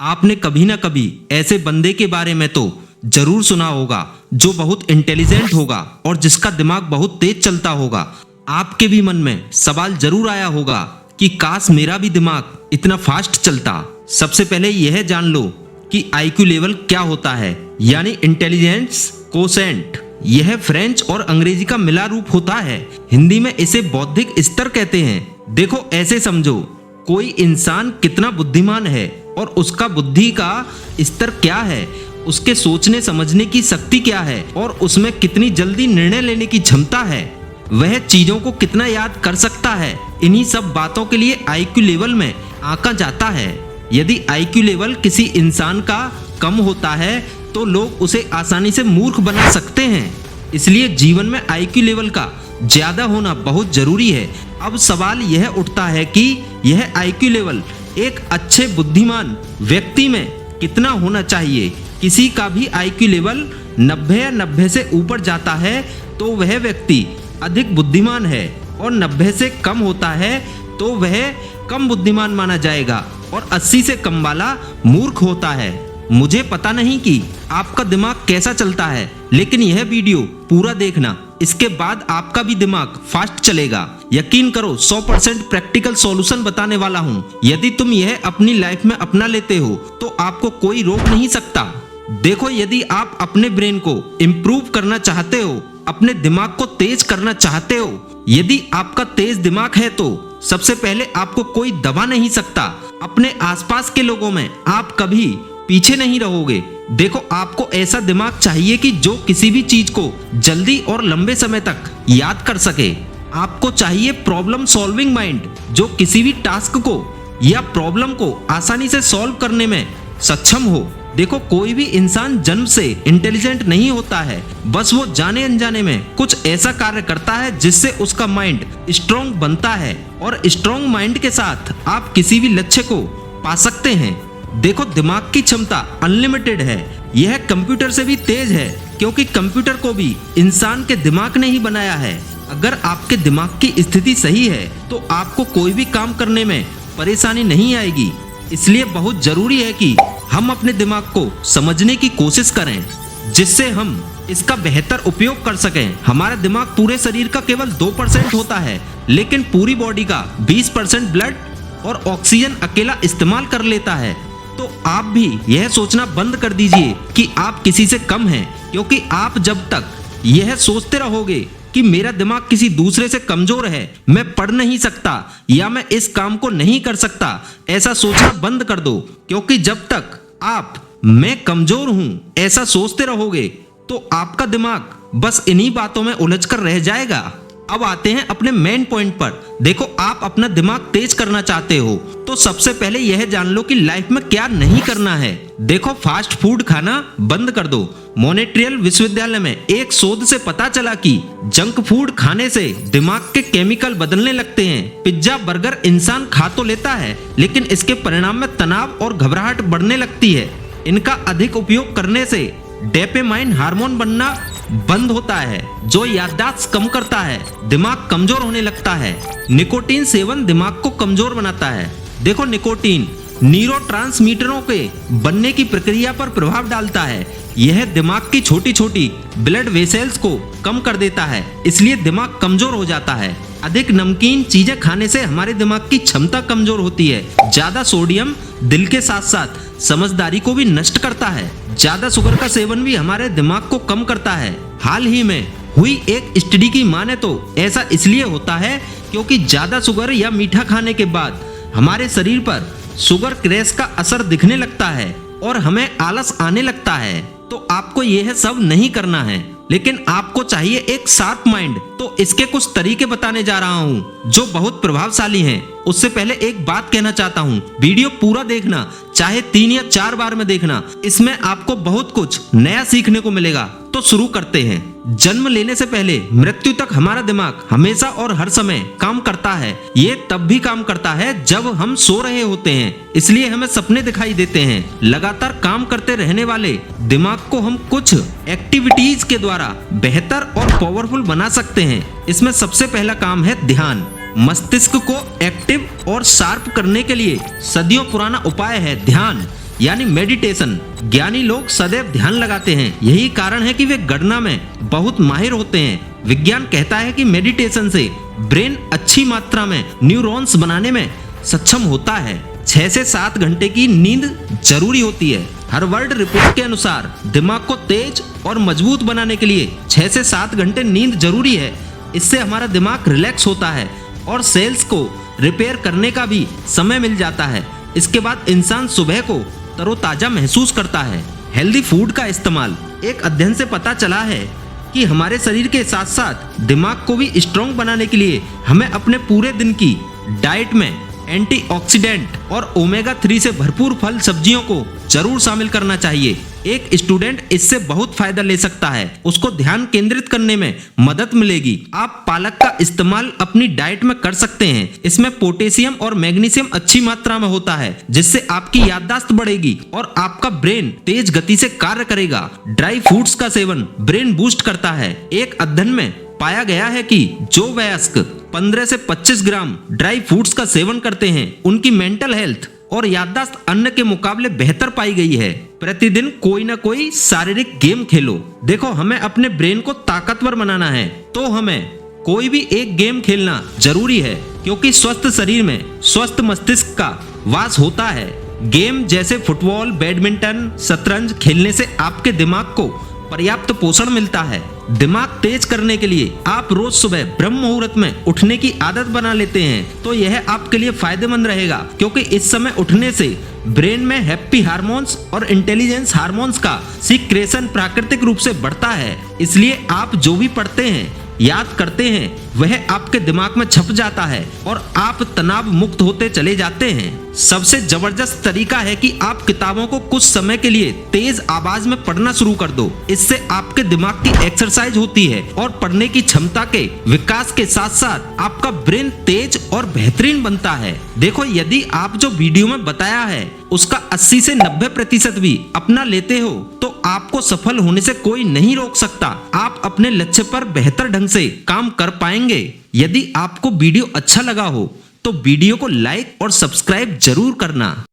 आपने कभी ना कभी ऐसे बंदे के बारे में तो जरूर सुना होगा जो बहुत इंटेलिजेंट होगा और जिसका दिमाग बहुत तेज चलता होगा। आपके भी मन में सवाल जरूर आया होगा कि काश मेरा भी दिमाग इतना फास्ट चलता। सबसे पहले यह जान लो कि आईक्यू लेवल क्या होता है, यानी इंटेलिजेंस कोसेंट। यह फ्रेंच और अंग्रेजी का मिला रूप होता है। हिंदी में इसे बौद्धिक स्तर कहते हैं। देखो ऐसे समझो, कोई इंसान कितना बुद्धिमान है और उसका बुद्धि का स्तर क्या है, उसके सोचने समझने की शक्ति क्या है और उसमें कितनी जल्दी निर्णय लेने की क्षमता है, वह चीजों को कितना याद कर सकता है। इन्हीं सब बातों के लिए आईक्यू लेवल में आंका जाता है। यदि आईक्यू लेवल किसी इंसान का कम होता है तो लोग उसे आसानी से मूर्ख बना सकते हैं। इसलिए जीवन में आईक्यू लेवल का ज्यादा होना बहुत जरूरी है। अब सवाल यह उठता है कि यह आईक्यू लेवल एक अच्छे बुद्धिमान व्यक्ति में कितना होना चाहिए। किसी का भी आईक्यू लेवल 90 या 90 से ऊपर जाता है तो वह व्यक्ति अधिक बुद्धिमान है और 90 से कम होता है तो वह कम बुद्धिमान माना जाएगा और 80 से कम वाला मूर्ख होता है। मुझे पता नहीं कि आपका दिमाग कैसा चलता है, लेकिन यह वीडियो पूरा देखना, इसके बाद आपका भी दिमाग फास्ट चलेगा। यकीन करो 100% प्रैक्टिकल सॉल्यूशन बताने वाला हूँ। यदि तुम यह अपनी लाइफ में अपना लेते हो तो आपको कोई रोक नहीं सकता। देखो, यदि आप अपने ब्रेन को इम्प्रूव करना चाहते हो, अपने दिमाग को तेज करना चाहते हो, यदि आपका तेज दिमाग है तो सबसे पहले आपको कोई दबा नहीं सकता। अपने आसपास के लोगों में आप कभी पीछे नहीं रहोगे। देखो, आपको ऐसा दिमाग चाहिए कि जो किसी भी चीज को जल्दी और लंबे समय तक याद कर सके। आपको चाहिए प्रॉब्लम सॉल्विंग माइंड जो किसी भी टास्क को या प्रॉब्लम को आसानी से सॉल्व करने में सक्षम हो। देखो, कोई भी इंसान जन्म से इंटेलिजेंट नहीं होता है, बस वो जाने अनजाने में कुछ ऐसा कार्य करता है जिससे उसका माइंड स्ट्रॉन्ग बनता है और स्ट्रॉन्ग माइंड के साथ आप किसी भी लक्ष्य को पा सकते हैं। देखो, दिमाग की क्षमता अनलिमिटेड है। यह कंप्यूटर से भी तेज है क्योंकि कंप्यूटर को भी इंसान के दिमाग ने ही बनाया है। अगर आपके दिमाग की स्थिति सही है तो आपको कोई भी काम करने में परेशानी नहीं आएगी। इसलिए बहुत जरूरी है कि हम अपने दिमाग को समझने की कोशिश करें जिससे हम इसका बेहतर उपयोग कर सकें। हमारा दिमाग पूरे शरीर का केवल 2% होता है, लेकिन पूरी बॉडी का 20% ब्लड और ऑक्सीजन अकेला इस्तेमाल कर लेता है। तो आप भी यह सोचना बंद कर दीजिए कि आप किसी से कम हैं, क्योंकि आप जब तक यह सोचते रहोगे कि मेरा दिमाग किसी दूसरे से कमजोर है, मैं पढ़ नहीं सकता या मैं इस काम को नहीं कर सकता, ऐसा सोचना बंद कर दो। क्योंकि जब तक आप मैं कमजोर हूं ऐसा सोचते रहोगे तो आपका दिमाग बस इन्हीं बातों में उलझकर रह जाएगा। अब आते हैं अपने मेन पॉइंट पर। देखो, आप अपना दिमाग तेज करना चाहते हो तो सबसे पहले यह जान लो कि लाइफ में क्या नहीं करना है। देखो, फास्ट फूड खाना बंद कर दो। मॉन्ट्रियल विश्वविद्यालय में एक शोध से पता चला कि जंक फूड खाने से दिमाग के केमिकल बदलने लगते हैं। पिज्जा बर्गर इंसान खा तो लेता है, लेकिन इसके परिणाम में तनाव और घबराहट बढ़ने लगती है। इनका अधिक उपयोग करने से डोपामाइन हार्मोन बनना बंद होता है जो याददाश्त कम करता है, दिमाग कमजोर होने लगता है। निकोटीन सेवन दिमाग को कमजोर बनाता है। देखो, निकोटीन न्यूरोट्रांसमीटरों के बनने की प्रक्रिया पर प्रभाव डालता है। यह दिमाग की छोटी छोटी ब्लड वेसल्स को कम कर देता है, इसलिए दिमाग कमजोर हो जाता है। अधिक नमकीन चीजें खाने से हमारे दिमाग की क्षमता कमजोर होती है। ज्यादा सोडियम दिल के साथ साथ समझदारी को भी नष्ट करता है। ज्यादा शुगर का सेवन भी हमारे दिमाग को कम करता है। हाल ही में हुई एक स्टडी की माने तो ऐसा इसलिए होता है क्योंकि ज्यादा शुगर या मीठा खाने के बाद हमारे शरीर पर शुगर क्रैश का असर दिखने लगता है और हमें आलस आने लगता है। तो आपको यह सब नहीं करना है, लेकिन आपको चाहिए एक शार्प माइंड। तो इसके कुछ तरीके बताने जा रहा हूँ जो बहुत प्रभावशाली हैं। उससे पहले एक बात कहना चाहता हूँ, वीडियो पूरा देखना, चाहे 3 या 4 बार में देखना। इसमें आपको बहुत कुछ नया सीखने को मिलेगा। तो शुरू करते हैं। जन्म लेने से पहले मृत्यु तक हमारा दिमाग हमेशा और हर समय काम करता है। ये तब भी काम करता है जब हम सो रहे होते हैं, इसलिए हमें सपने दिखाई देते हैं। लगातार काम करते रहने वाले दिमाग को हम कुछ एक्टिविटीज के द्वारा बेहतर और पावरफुल बना सकते हैं। इसमें सबसे पहला काम है ध्यान। मस्तिष्क को एक्टिव और शार्प करने के लिए सदियों पुराना उपाय है ध्यान। यानी मेडिटेशन। ज्ञानी लोग सदैव ध्यान लगाते हैं, यही कारण है कि वे गणना में बहुत माहिर होते हैं। विज्ञान कहता है कि मेडिटेशन से ब्रेन अच्छी मात्रा में न्यूरॉन्स बनाने में सक्षम होता है। 6 से 7 घंटे की नींद जरूरी होती है। हार्वर्ड रिपोर्ट के अनुसार दिमाग को तेज और मजबूत बनाने के लिए 6 से 7 घंटे नींद जरूरी है। इससे हमारा दिमाग रिलैक्स होता है और सेल्स को रिपेयर करने का भी समय मिल जाता है। इसके बाद इंसान सुबह को तरोताजा महसूस करता है। हेल्दी फूड का इस्तेमाल। एक अध्ययन से पता चला है कि हमारे शरीर के साथ साथ दिमाग को भी स्ट्रॉन्ग बनाने के लिए हमें अपने पूरे दिन की डाइट में एंटीऑक्सीडेंट और ओमेगा 3 से भरपूर फल सब्जियों को जरूर शामिल करना चाहिए। एक स्टूडेंट इससे बहुत फायदा ले सकता है, उसको ध्यान केंद्रित करने में मदद मिलेगी। आप पालक का इस्तेमाल अपनी डाइट में कर सकते हैं। इसमें पोटेशियम और मैग्नीशियम अच्छी मात्रा में होता है, जिससे आपकी याददाश्त बढ़ेगी और आपका ब्रेन तेज गति से कार्य करेगा। ड्राई फ्रूट्स का सेवन ब्रेन बूस्ट करता है। एक अध्ययन में पाया गया है कि जो वयस्क 15 से 25 ग्राम ड्राई फ्रूट्स का सेवन करते हैं, उनकी मेंटल हेल्थ और याददाश्त अन्य के मुकाबले बेहतर पाई गई है। प्रतिदिन कोई ना कोई शारीरिक गेम खेलो। देखो, हमें अपने ब्रेन को ताकतवर बनाना है तो हमें कोई भी एक गेम खेलना जरूरी है, क्योंकि स्वस्थ शरीर में स्वस्थ मस्तिष्क का वास होता है। गेम जैसे फुटबॉल, बैडमिंटन, शतरंज खेलने से आपके दिमाग को पर्याप्त पोषण मिलता है। दिमाग तेज करने के लिए आप रोज सुबह ब्रह्म मुहूर्त में उठने की आदत बना लेते हैं तो यह आपके लिए फायदेमंद रहेगा, क्योंकि इस समय उठने से ब्रेन में हैप्पी हार्मोन्स और इंटेलिजेंस हार्मोन्स का सीक्रेशन प्राकृतिक रूप से बढ़ता है। इसलिए आप जो भी पढ़ते हैं, याद करते हैं, वह आपके दिमाग में छप जाता है और आप तनाव मुक्त होते चले जाते हैं। सबसे जबरदस्त तरीका है कि आप किताबों को कुछ समय के लिए तेज आवाज में पढ़ना शुरू कर दो। इससे आपके दिमाग की एक्सरसाइज होती है और पढ़ने की क्षमता के विकास के साथ साथ आपका ब्रेन तेज और बेहतरीन बनता है। देखो, यदि आप जो वीडियो में बताया है उसका 80 से 90% भी अपना लेते हो तो आपको सफल होने से कोई नहीं रोक सकता। आप अपने लक्ष्य पर बेहतर ढंग से काम कर पाएंगे। यदि आपको वीडियो अच्छा लगा हो तो वीडियो को लाइक और सब्सक्राइब जरूर करना।